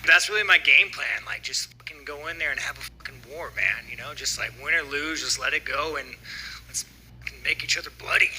That's really my game plan. Like, just fucking go in there and have a fucking war, man. You know, just like win or lose, just let it go and let's fucking make each other bloody.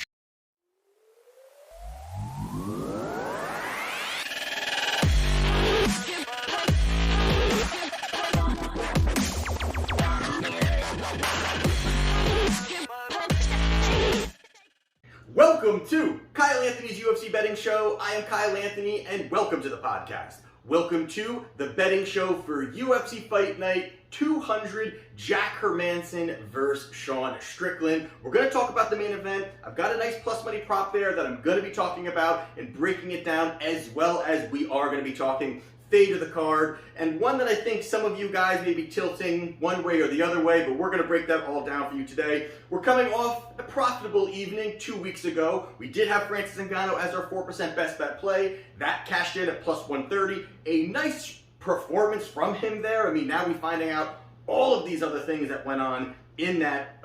Welcome to Kyle Anthony's UFC Betting Show. I am Kyle Anthony, and welcome to the podcast. Welcome to the betting show for UFC Fight Night 200, Jack Hermansson versus Sean Strickland. We're going to talk about the main event. I've got a nice plus money prop there that I'm going to be talking about and breaking it down, as well as we are going to be talking fade of the card, and one that I think some of you guys may be tilting one way or the other way, but we're going to break that all down for you today. We're coming off a profitable evening 2 weeks ago. We did have Francis Ngannou as our 4% best bet play. That cashed in at plus 130. A nice performance from him there. I mean, now we're finding out all of these other things that went on in that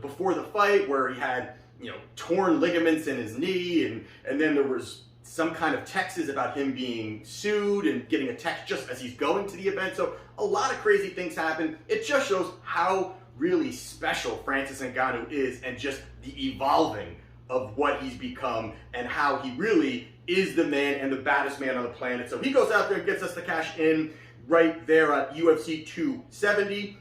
before the fight, where he had, torn ligaments in his knee, and then there was some kind of texts about him being sued and getting a text just as he's going to the event. So a lot of crazy things happen. It just shows how really special Francis Ngannou is, and just the evolving of what he's become and how he really is the man and the baddest man on the planet. So he goes out there and gets us the cash in right there at UFC 270.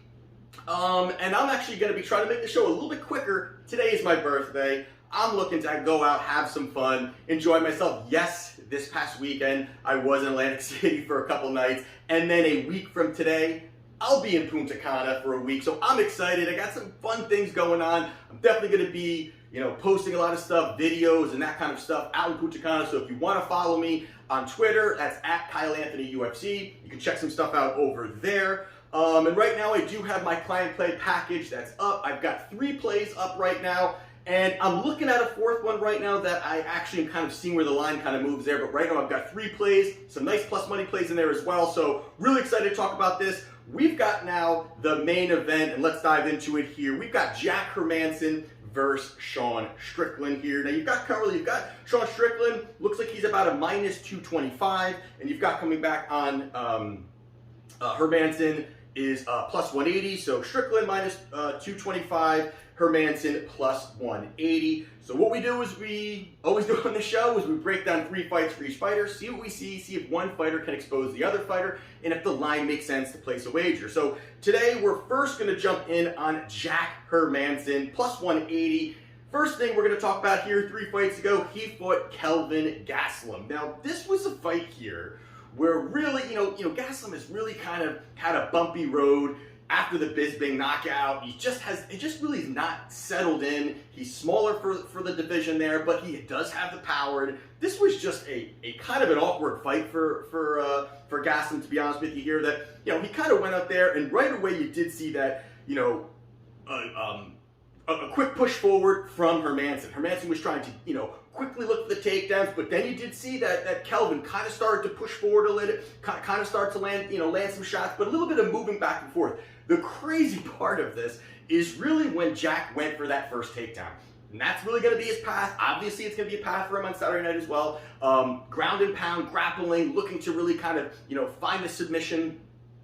And I'm actually going to be trying to make the show a little bit quicker. Today is my birthday. I'm looking to go out, have some fun, enjoy myself. Yes, this past weekend, I was in Atlantic City for a couple nights, and then a week from today, I'll be in Punta Cana for a week, so I'm excited. I got some fun things going on. I'm definitely going to be, posting a lot of stuff, videos, and that kind of stuff out in Punta Cana, so if you want to follow me on Twitter, that's at Kyle Anthony UFC. You can check some stuff out over there. And right now, I do have my client play package that's up. I've got 3 plays up right now. And I'm looking at a 4th one right now that I actually am kind of seeing where the line kind of moves there. But right now I've got 3 plays, some nice plus money plays in there as well. So really excited to talk about this. We've got now the main event, and let's dive into it here. We've got Jack Hermansson versus Sean Strickland here. Now you've got Sean Strickland, looks like he's about a minus 225. And you've got coming back on Hermansson is plus 180. So Strickland minus 225. Hermansson plus 180. So what we do is we always do on the show is we break down 3 fights for each fighter, see what we see if one fighter can expose the other fighter, and if the line makes sense to place a wager. So today we're first going to jump in on Jack Hermansson plus 180. First thing we're going to talk about here, 3 fights ago, he fought Kelvin Gastelum. Now this was a fight here where really, Gastelum has really kind of had a bumpy road. After the Bisping knockout, it just really is not settled in. He's smaller for the division there, but he does have the power. And this was just a kind of an awkward fight for Gastelum, to be honest with you here. That he kind of went out there, and right away you did see that a quick push forward from Hermansson. Hermansson was trying to quickly look for the takedowns, but then you did see that Kelvin kind of started to push forward a little, kind of start to land some shots, but a little bit of moving back and forth. The crazy part of this is really when Jack went for that first takedown. And that's really going to be his path. Obviously, it's going to be a path for him on Saturday night as well. Ground and pound, grappling, looking to really kind of, find a submission.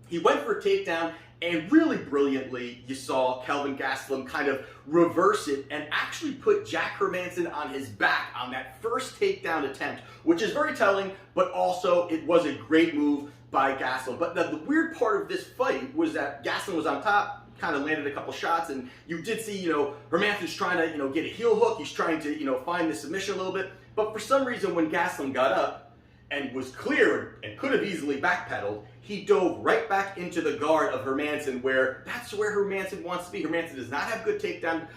He went for a takedown, and really brilliantly, you saw Kelvin Gastelum kind of reverse it and actually put Jack Hermansson on his back on that first takedown attempt, which is very telling, but also it was a great move by Gastelum. But the weird part of this fight was that Gastelum was on top, kind of landed a couple shots, and you did see, Hermansson's trying to, get a heel hook. He's trying to, find the submission a little bit. But for some reason, when Gastelum got up and was cleared and could have easily backpedaled, he dove right back into the guard of Hermansson, that's where Hermansson wants to be. Hermansson does not have good takedown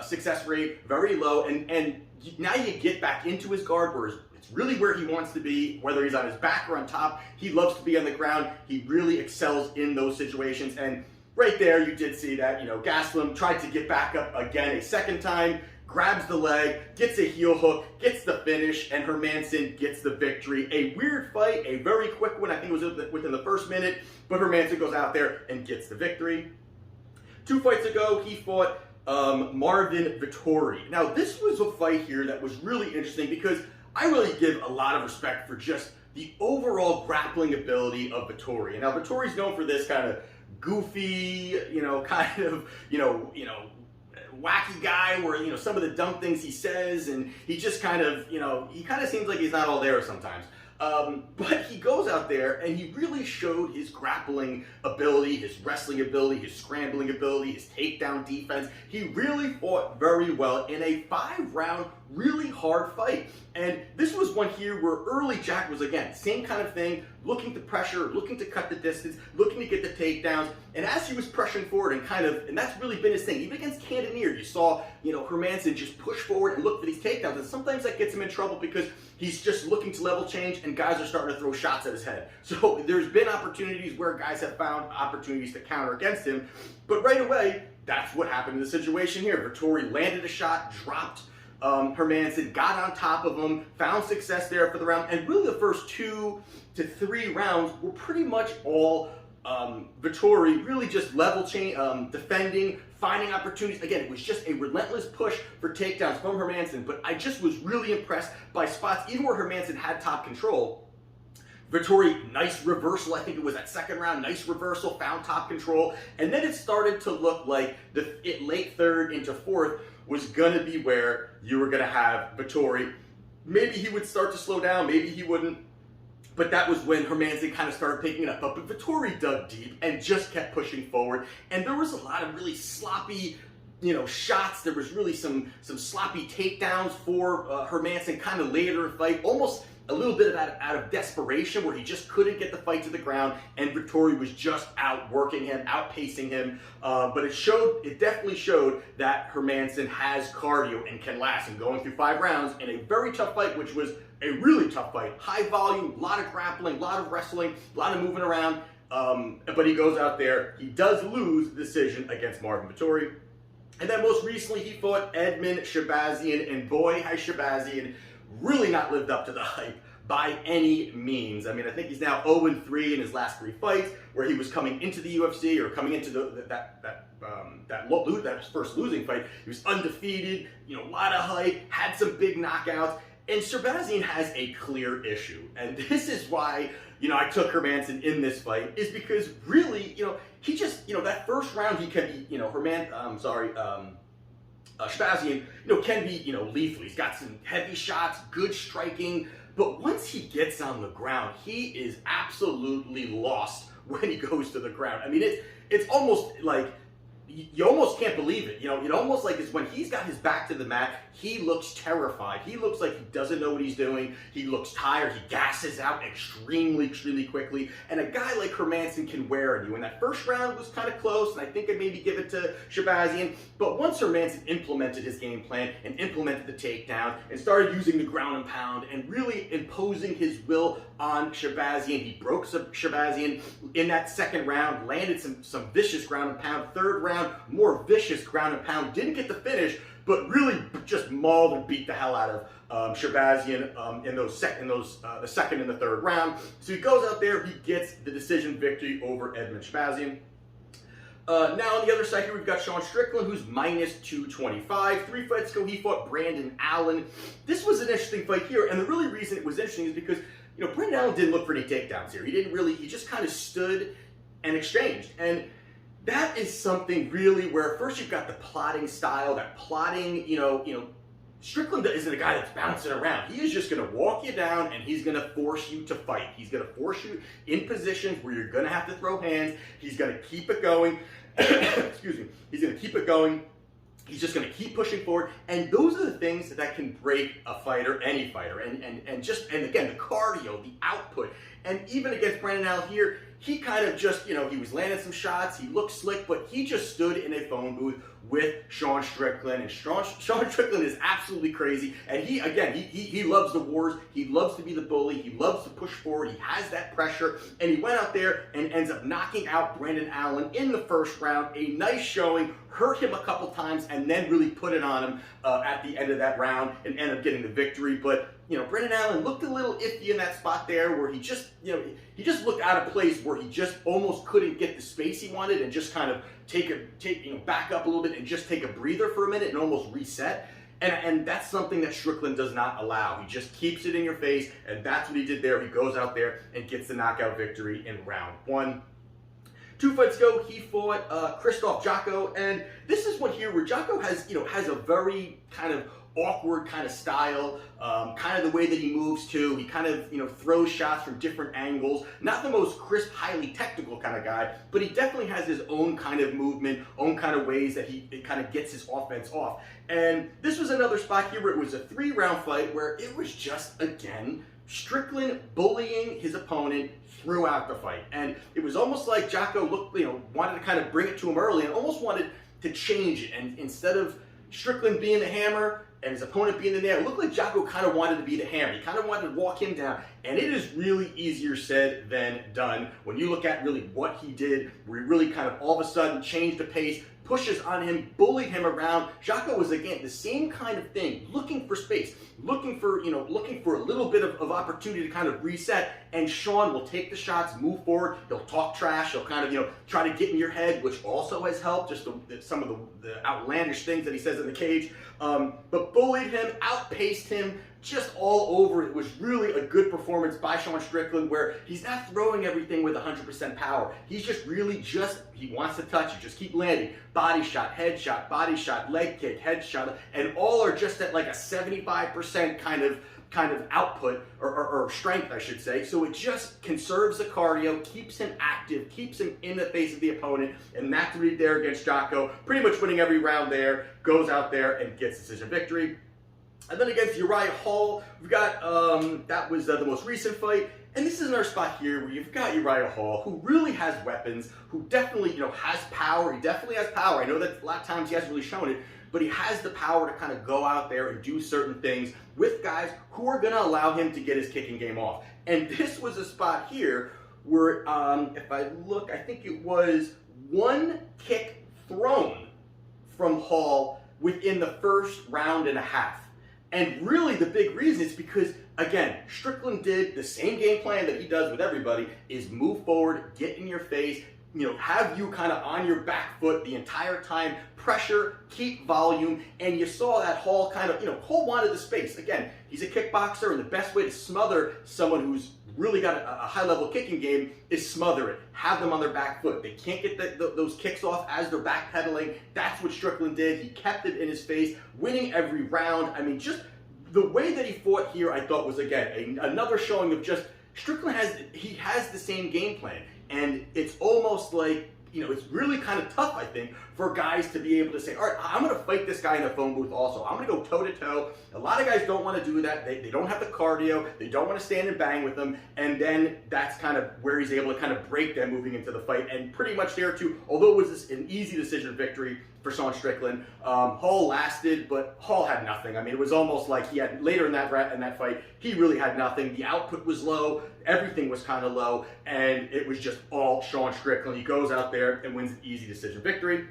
success rate, very low, and now you get back into his guard where it's really where he wants to be, whether he's on his back or on top. He loves to be on the ground. He really excels in those situations, and right there you did see that, Gastelum tried to get back up again a second time, grabs the leg, gets a heel hook, gets the finish, and Hermansson gets the victory. A weird fight, a very quick one. I think it was within the first minute, but Hermansson goes out there and gets the victory. 2 fights ago, he fought Marvin Victori. Now, this was a fight here that was really interesting because I really give a lot of respect for just the overall grappling ability of Victori. And now Vittori's known for this kind of goofy, kind of, wacky guy where, some of the dumb things he says, and he just kind of, he kind of seems like he's not all there sometimes. But he goes out there and he really showed his grappling ability, his wrestling ability, his scrambling ability, his takedown defense. He really fought very well in a 5-round, really hard fight. And this was one here where early Jack was, again, same kind of thing, looking to pressure, looking to cut the distance, looking to get the takedowns. And as he was pressuring forward and that's really been his thing. Even against Cannonier, you saw, Hermansson just push forward and look for these takedowns. And sometimes that gets him in trouble because he's just looking to level change and guys are starting to throw shots at his head. So there's been opportunities where guys have found opportunities to counter against him. But right away, that's what happened in the situation here. Victori landed a shot, dropped Hermansson, got on top of him, found success there for the round, and really the first 2 to 3 rounds were pretty much all Victori really just level chain, defending, finding opportunities. Again, it was just a relentless push for takedowns from Hermansson, but I just was really impressed by spots, even where Hermansson had top control. Victori, nice reversal, I think it was that second round, nice reversal, found top control, and then it started to look like late third into fourth was going to be where you were going to have Victori. Maybe he would start to slow down, maybe he wouldn't, but that was when Hermansson kind of started picking it up. But Victori dug deep and just kept pushing forward, and there was a lot of really sloppy shots. There was really some sloppy takedowns for Hermansson kind of later in the fight, almost a little bit out of desperation where he just couldn't get the fight to the ground, and Victori was just outworking him, outpacing him. But it definitely showed that Hermansson has cardio and can last. And going through 5 rounds in a very tough fight, which was a really tough fight, high volume, a lot of grappling, a lot of wrestling, a lot of moving around. But he goes out there, he does lose the decision against Marvin Victori. And then most recently, he fought Edmen Shahbazian, and boy, has Shahbazian really not lived up to the hype by any means. I mean, I think he's now 0-3 in his last 3 fights, where he was coming into the UFC or coming into that first losing fight. He was undefeated, a lot of hype, had some big knockouts, and Shahbazian has a clear issue, and this is why I took Hermansson in this fight, is because really, he just that first round he can be Shahbazian, can be, lethal. He's got some heavy shots, good striking, but once he gets on the ground, he is absolutely lost when he goes to the ground. I mean, it's almost like, you almost can't believe it. It almost like it's when he's got his back to the mat, he looks terrified. He looks like he doesn't know what he's doing. He looks tired. He gasses out extremely quickly. And a guy like Hermansson can wear on you. And that first round was kind of close, and I think I'd maybe give it to Shahbazian. But once Hermansson implemented his game plan and implemented the takedown and started using the ground and pound and really imposing his will on Shahbazian, he broke Shahbazian in that second round, landed some vicious ground and pound. Third round, more vicious ground and pound. Didn't get the finish, but really just mauled and beat the hell out of Shahbazian in the second and the third round. So he goes out there, he gets the decision victory over Edmen Shahbazian. Now on the other side here, we've got Sean Strickland, who's minus 225. 3 fights ago, he fought Brandon Allen. This was an interesting fight here, and the really reason it was interesting is because Brandon Allen didn't look for any takedowns here. He just kind of stood and exchanged. And that is something really where first you've got the plotting style, that plotting, Strickland isn't a guy that's bouncing around. He is just going to walk you down and he's going to force you to fight. He's going to force you in positions where you're going to have to throw hands. He's going to keep it going. Excuse me. He's going to keep it going. He's just going to keep pushing forward, and those are the things that can break a fighter, any fighter, and again, the cardio, the output, and even against Brandon Allen here, he kind of just, he was landing some shots, he looked slick, but he just stood in a phone booth with Sean Strickland, and Sean Strickland is absolutely crazy, and he loves the wars, he loves to be the bully, he loves to push forward, he has that pressure, and he went out there and ends up knocking out Brandon Allen in the first round, a nice showing, hurt him a couple times, and then really put it on him at the end of that round and end up getting the victory. But Brandon Allen looked a little iffy in that spot there, where he just looked out of place, where he just almost couldn't get the space he wanted and just kind of back up a little bit and just take a breather for a minute and almost reset. And that's something that Strickland does not allow. He just keeps it in your face, and that's what he did there. He goes out there and gets the knockout victory in round 1. 2 fights ago, he fought Krzysztof Jotko, and this is one here where Jotko has a very kind of awkward kind of style, kind of the way that he moves too. He kind of, throws shots from different angles. Not the most crisp, highly technical kind of guy, but he definitely has his own kind of movement, own kind of ways that he kind of gets his offense off. And this was another spot here where it was a 3-round fight where it was just, again, Strickland bullying his opponent throughout the fight. And it was almost like Jotko wanted to kind of bring it to him early and almost wanted to change it. And instead of Strickland being the hammer and his opponent being the nail, it looked like Jotko kind of wanted to be the hammer. He kind of wanted to walk him down. And it is really easier said than done when you look at really what he did, where he really kind of all of a sudden changed the pace, pushes on him, bullied him around. Jotko was, again, the same kind of thing, looking for space, looking for a little bit of opportunity to kind of reset. And Sean will take the shots, move forward. He'll talk trash. He'll kind of, try to get in your head, which also has helped, just some of the outlandish things that he says in the cage. But bullied him, outpaced him, just all over. It was really a good performance by Sean Strickland, where he's not throwing everything with 100% power. He's just really he wants to touch you. Just keep landing. Body shot, head shot, body shot, leg kick, head shot, and all are just at like a 75% kind of output or strength, I should say. So it just conserves the cardio, keeps him active, keeps him in the face of the opponent, and that's what he did there against Jotko, pretty much winning every round there, goes out there and gets decision victory. And then against Uriah Hall, we've got, that was the most recent fight. And this is another spot here where you've got Uriah Hall, who really has weapons, who definitely, has power. He definitely has power. I know that a lot of times he hasn't really shown it, but he has the power to kind of go out there and do certain things with guys who are going to allow him to get his kicking game off. And this was a spot here where, if I look, I think it was 1 kick thrown from Hall within the first round and a half. And really the big reason is because, again, Strickland did the same game plan that he does with everybody, is move forward, get in your face, have you kind of on your back foot the entire time, pressure, keep volume, and you saw that Hall kind of, Hall wanted the space. Again, he's a kickboxer, and the best way to smother someone who's really got a high-level kicking game is smother it. Have them on their back foot. They can't get those kicks off as they're backpedaling. That's what Strickland did. He kept it in his face, winning every round. I mean, just the way that he fought here, I thought was, again, another showing of just Strickland has the same game plan. And it's almost like, it's really kind of tough, I think, for guys to be able to say, all right, I'm going to fight this guy in the phone booth also. I'm going to go toe-to-toe. A lot of guys don't want to do that. They don't have the cardio. They don't want to stand and bang with them. And then that's kind of where he's able to kind of break them moving into the fight. And pretty much there, too, although it was an easy decision victory for Sean Strickland, Hall lasted, but Hall had nothing. I mean, it was almost like he had, later in that fight, he really had nothing. The output was low. Everything was kind of low. And it was just all Sean Strickland. He goes out there and wins an easy decision victory.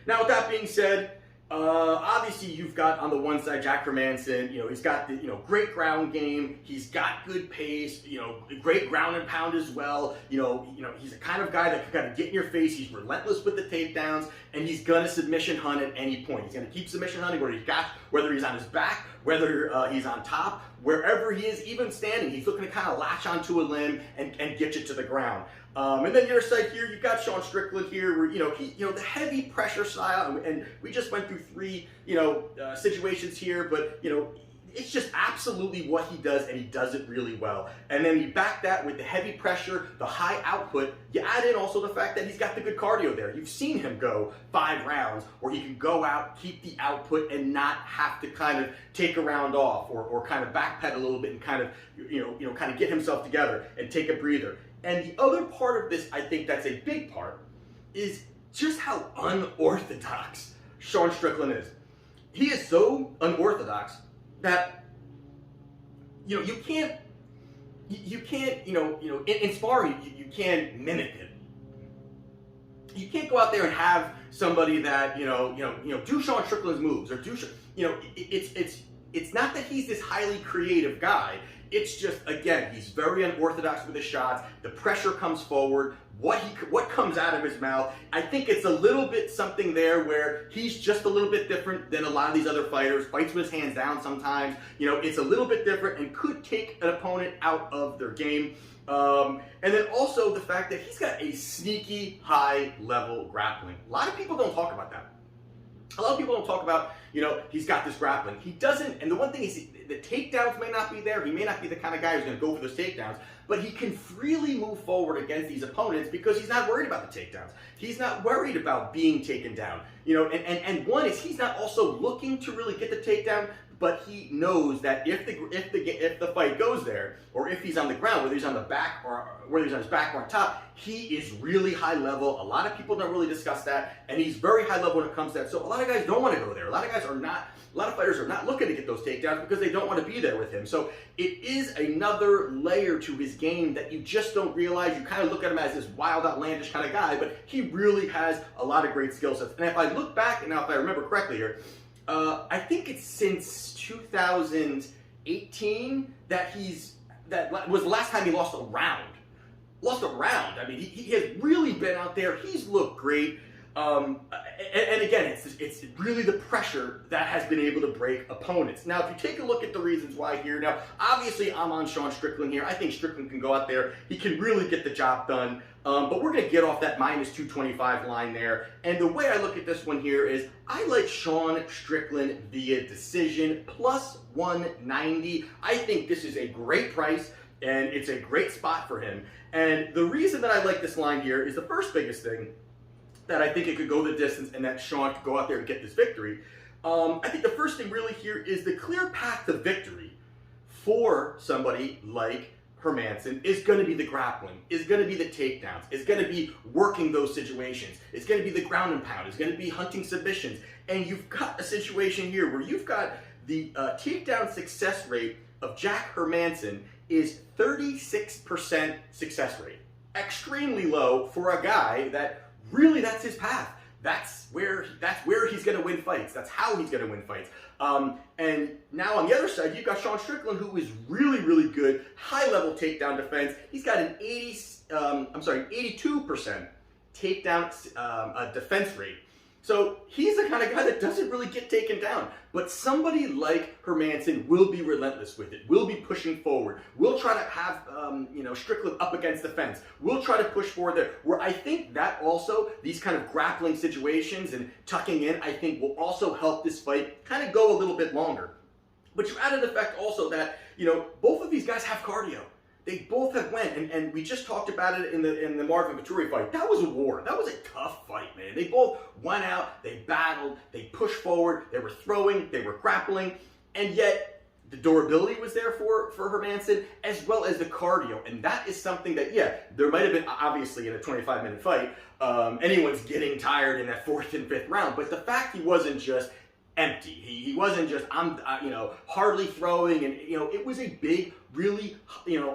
Now, with that being said, obviously you've got on the one side Jack Hermansson. He's got the great ground game. He's got good pace. Great ground and pound as well. He's the kind of guy that can kind of get in your face. He's relentless with the takedowns, and he's gonna submission hunt at any point. He's gonna keep submission hunting whether he's on his back, whether he's on top, wherever he is, even standing. He's looking to kind of latch onto a limb and get you to the ground. And then your side here, you've got Sean Strickland here, where the heavy pressure style, and we just went through 3 situations here, but it's just absolutely what he does, and he does it really well. And then you back that with the heavy pressure, the high output. You add in also the fact that he's got the good cardio there. You've seen him go 5 rounds where he can go out, keep the output, and not have to kind of take a round off or kind of backpedal a little bit and kind of kind of get himself together and take a breather. And the other part of this, I think that's a big part, is just how unorthodox Sean Strickland is. He is so unorthodox that you can't in sparring you can't mimic it. You can't go out there and have somebody that do Sean Strickland's moves or it's not that he's this highly creative guy. it's just, again, he's very unorthodox with his shots. The pressure comes forward. What comes out of his mouth, I think it's a little bit something there where he's just a little bit different than a lot of these other fighters. Fights with his hands down sometimes. You know, it's a little bit different and could take an opponent out of their game. And then also the fact that he's got a sneaky high-level grappling. A lot of people don't talk about that. A lot of people don't talk about, you know, he's got this grappling. He doesn't, and the one thing is the takedowns may not be there. He may not be the kind of guy who's going to go for those takedowns, but he can freely move forward against these opponents because he's not worried about the takedowns. He's not worried about being taken down. You know, and one is he's not also looking to really get the takedown, but he knows that if the fight goes there, or if he's on the ground, whether he's on the back or whether he's on his back or on top, he is really high level. A lot of people don't really discuss that, and he's very high level when it comes to that. So a lot of guys don't want to go there. A lot of fighters are not looking to get those takedowns because they don't want to be there with him. So it is another layer to his game that you just don't realize. You kind of look at him as this wild, outlandish kind of guy, but he really has a lot of great skill sets. And if I look back, and now if I remember correctly here, I think it's since 2018 that was the last time he lost a round. I mean, he has really been out there. He's looked great. And again, it's really the pressure that has been able to break opponents. Now, if you take a look at the reasons why here, now, obviously I'm on Sean Strickland here. I think Strickland can go out there. He can really get the job done. But we're going to get off that minus 225 line there. And the way I look at this one here is I like Sean Strickland via decision plus 190. I think this is a great price and it's a great spot for him. And the reason that I like this line here is the first biggest thing that I think it could go the distance and that Sean could go out there and get this victory. I think the first thing really here is the clear path to victory for somebody like Hermansson is going to be the grappling, is going to be the takedowns, is going to be working those situations, it's going to be the ground and pound, it's going to be hunting submissions. And you've got a situation here where you've got the takedown success rate of Jack Hermansson is 36% success rate. Extremely low for a guy that really that's his path. That's where he's going to win fights. That's how he's going to win fights. And now on the other side, you've got Sean Strickland, who is really, really good, high-level takedown defense. He's got an 82% takedown defense rate. So he's the kind of guy that doesn't really get taken down. But somebody like Hermansson will be relentless with it, will be pushing forward, will try to have Strickland up against the fence, will try to push forward there. Where I think that also, these kind of grappling situations and tucking in, I think will also help this fight kind of go a little bit longer. But you added the fact also that, both of these guys have cardio. They both have went, and we just talked about it in the Marvin Victori fight. That was a war. That was a tough fight, man. They both went out, they battled, they pushed forward, they were throwing, they were grappling, and yet the durability was there for Hermansson, as well as the cardio. And that is something that, there might have been, obviously, in a 25-minute fight, anyone's getting tired in that 4th and 5th round, but the fact he wasn't just empty. He wasn't just, hardly throwing, and, it was a big, really,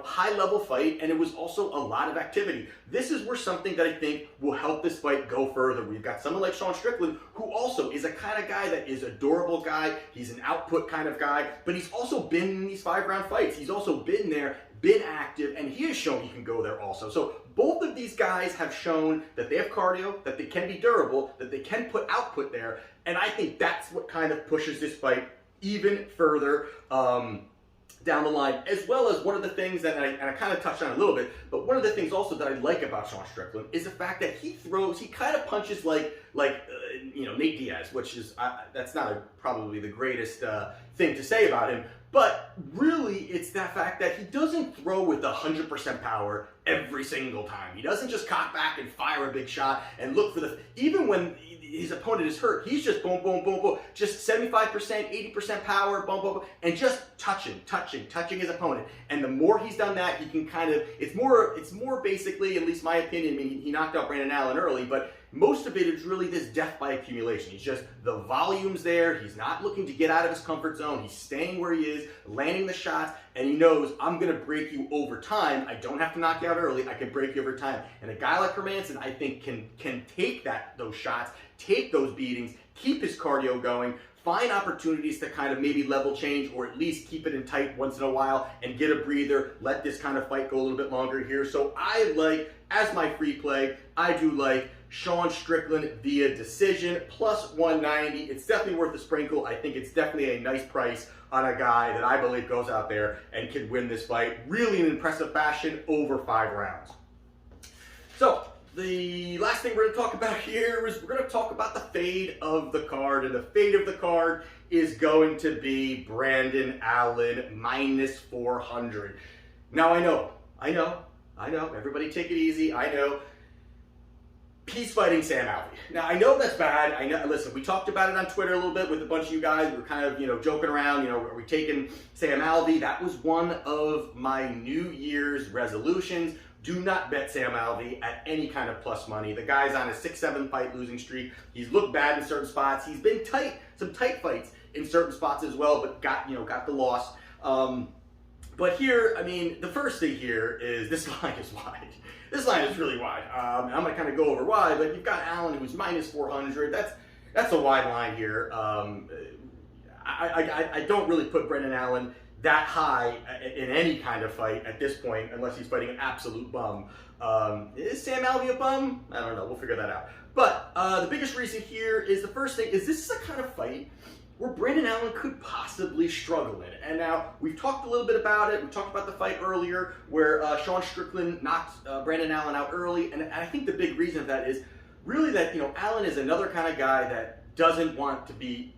high-level fight, and it was also a lot of activity. This is where something that I think will help this fight go further. We've got someone like Sean Strickland, who also is a kind of guy that is a durable guy. He's an output kind of guy, but he's also been in these 5-round fights. He's also been there, been active, and he has shown he can go there also. So both of these guys have shown that they have cardio, that they can be durable, that they can put output there, and I think that's what kind of pushes this fight even further down the line, as well as one of the things that, and I kind of touched on a little bit, but one of the things also that I like about Sean Strickland is the fact that he kind of punches like Nate Diaz, which is, that's not probably the greatest thing to say about him, but really it's that fact that he doesn't throw with 100% power every single time. He doesn't just cock back and fire a big shot and look for even when his opponent is hurt, he's just boom, boom, boom, boom, just 75%, 80% power, boom, boom, boom, and just touching his opponent. And the more he's done that, he can kind of, it's more basically, at least my opinion, I mean, he knocked out Brandon Allen early, but most of it is really this death by accumulation. He's just, the volume's there, he's not looking to get out of his comfort zone, he's staying where he is, landing the shots, and he knows, I'm going to break you over time. I don't have to knock you out early, I can break you over time. And a guy like Hermansson, I think, can take those shots, take those beatings, keep his cardio going, find opportunities to kind of maybe level change or at least keep it in tight once in a while and get a breather, let this kind of fight go a little bit longer here. So I like, as my free play, I do like Sean Strickland via decision, plus 190. It's definitely worth a sprinkle. I think it's definitely a nice price on a guy that I believe goes out there and can win this fight really in impressive fashion over 5 rounds. So the last thing we're going to talk about here is we're going to talk about the fade of the card, and the fade of the card is going to be Brandon Allen minus 400. Now I know, everybody take it easy, I know. He's fighting Sam Alvey. Now, I know that's bad. I know. Listen, we talked about it on Twitter a little bit with a bunch of you guys. We were kind of, joking around. Are we taking Sam Alvey? That was one of my New Year's resolutions. Do not bet Sam Alvey at any kind of plus money. The guy's on a 6-7 fight losing streak. He's looked bad in certain spots. He's been tight, some tight fights in certain spots as well, but got the loss. But here, I mean, the first thing here is this line is wide. This line is really wide. I'm going to kind of go over why, but you've got Allen who's minus 400. That's a wide line here. I don't really put Brendan Allen that high in any kind of fight at this point, unless he's fighting an absolute bum. Is Sam Alvey a bum? I don't know. We'll figure that out. But the biggest reason here is the first thing is this is a kind of fight where Brandon Allen could possibly struggle in. And now, we've talked a little bit about it. We talked about the fight earlier where Sean Strickland knocked Brandon Allen out early. And I think the big reason of that is really that, Allen is another kind of guy that doesn't want to be,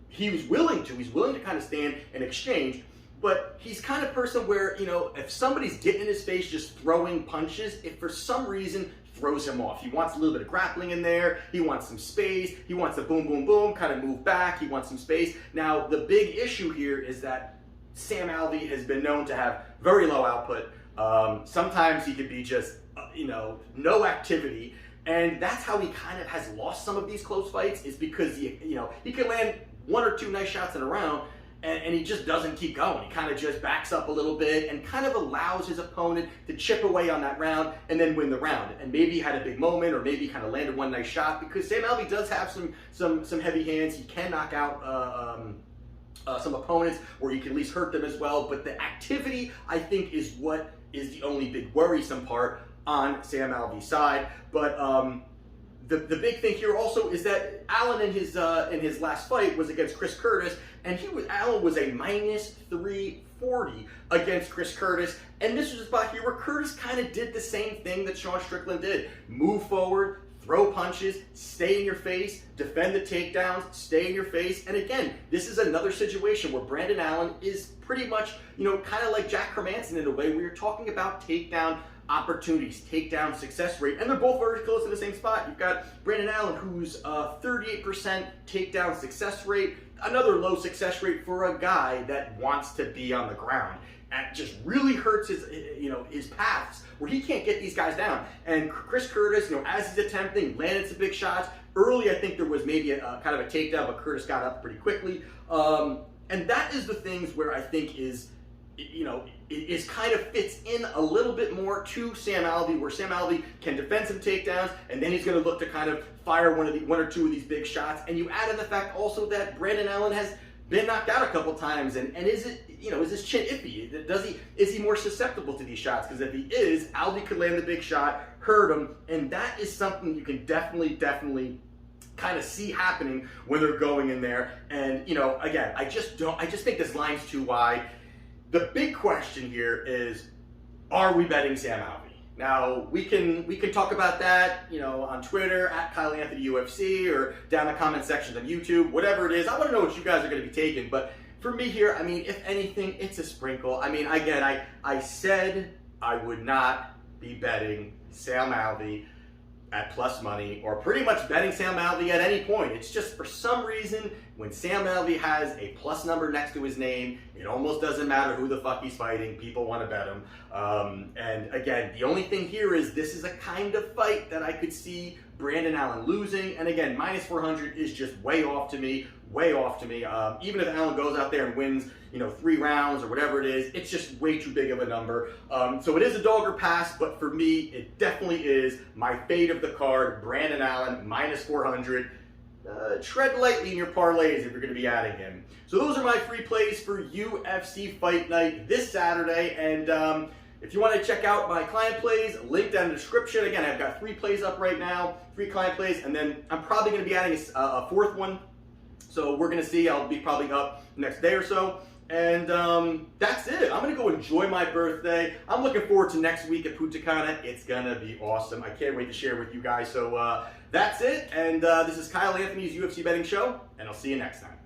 he's willing to kind of stand and exchange. But he's kind of person where, if somebody's getting in his face just throwing punches, if for some reason throws him off. He wants a little bit of grappling in there. He wants some space. He wants to boom, boom, boom, kind of move back. He wants some space. Now, the big issue here is that Sam Alvey has been known to have very low output. Sometimes he could be just, no activity. And that's how he kind of has lost some of these close fights, is because, he can land 1 or 2 nice shots in a round, and he just doesn't keep going. He kind of just backs up a little bit and kind of allows his opponent to chip away on that round and then win the round. And maybe he had a big moment, or maybe kind of landed one nice shot, because Sam Alvey does have some heavy hands. He can knock out some opponents, or he can at least hurt them as well. But the activity, I think, is what is the only big worrisome part on Sam Alvey's side. But the big thing here also is that Allen in his last fight was against Chris Curtis, and Allen was a minus 340 against Chris Curtis, and this was a spot here where Curtis kind of did the same thing that Sean Strickland did: move forward, throw punches, stay in your face, defend the takedowns, stay in your face. And again, this is another situation where Brandon Allen is pretty much, kind of like Jack Hermansson in a way, where you're talking about takedown opportunities, takedown success rate, and they're both very close in the same spot. You've got Brandon Allen, who's 38% takedown success rate, another low success rate for a guy that wants to be on the ground. And it just really hurts his paths where he can't get these guys down. And Chris Curtis, as he's attempting, landed some big shots. Early, I think there was maybe a kind of a takedown, but Curtis got up pretty quickly. And that is the things where I think is kind of fits in a little bit more to Sam Alvey, where Sam Alvey can defend some takedowns, and then he's going to look to kind of fire one or two of these big shots. And you add in the fact also that Brandon Allen has been knocked out a couple times, and is his chin iffy? Is he more susceptible to these shots? Because if he is, Alvey could land the big shot, hurt him, and that is something you can definitely kind of see happening when they're going in there. And again, I just think this line's too wide. The big question here is, are we betting Sam Alvey? Now, we can talk about that, on Twitter, at Kyle Anthony UFC, or down in the comment sections on YouTube, whatever it is. I want to know what you guys are going to be taking. But for me here, I mean, if anything, it's a sprinkle. I mean, again, I said I would not be betting Sam Alvey at plus money, or pretty much betting Sam Alvey at any point. It's just, for some reason, when Sam Alvey has a plus number next to his name, it almost doesn't matter who the fuck he's fighting. People want to bet him. And again, the only thing here is this is a kind of fight that I could see Brandon Allen losing. And again, minus 400 is just way off to me. Even if Allen goes out there and wins, 3 rounds or whatever it is, it's just way too big of a number. So it is a dog or pass, but for me, it definitely is my fade of the card. Brandon Allen, minus 400. tread lightly in your parlays if you're going to be adding him. So those are my free plays for UFC Fight Night this Saturday. And if you want to check out my client plays, link down in the description. Again, I've got 3 plays up right now, 3 client plays, and then I'm probably going to be adding a 4th one. So we're going to see. I'll be probably up the next day or so. And that's it. I'm going to go enjoy my birthday. I'm looking forward to next week at Punta Cana. It's going to be awesome. I can't wait to share with you guys. So that's it. And this is Kyle Anthony's UFC Betting Show, and I'll see you next time.